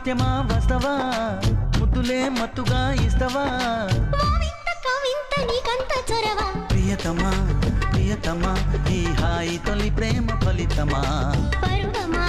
నాట్యమా వస్తవా ముద్దులే మత్తుగా ఇస్తవా ప్రియతమా ఈ హాయి తొలి ప్రేమ ఫలితమా పరువమా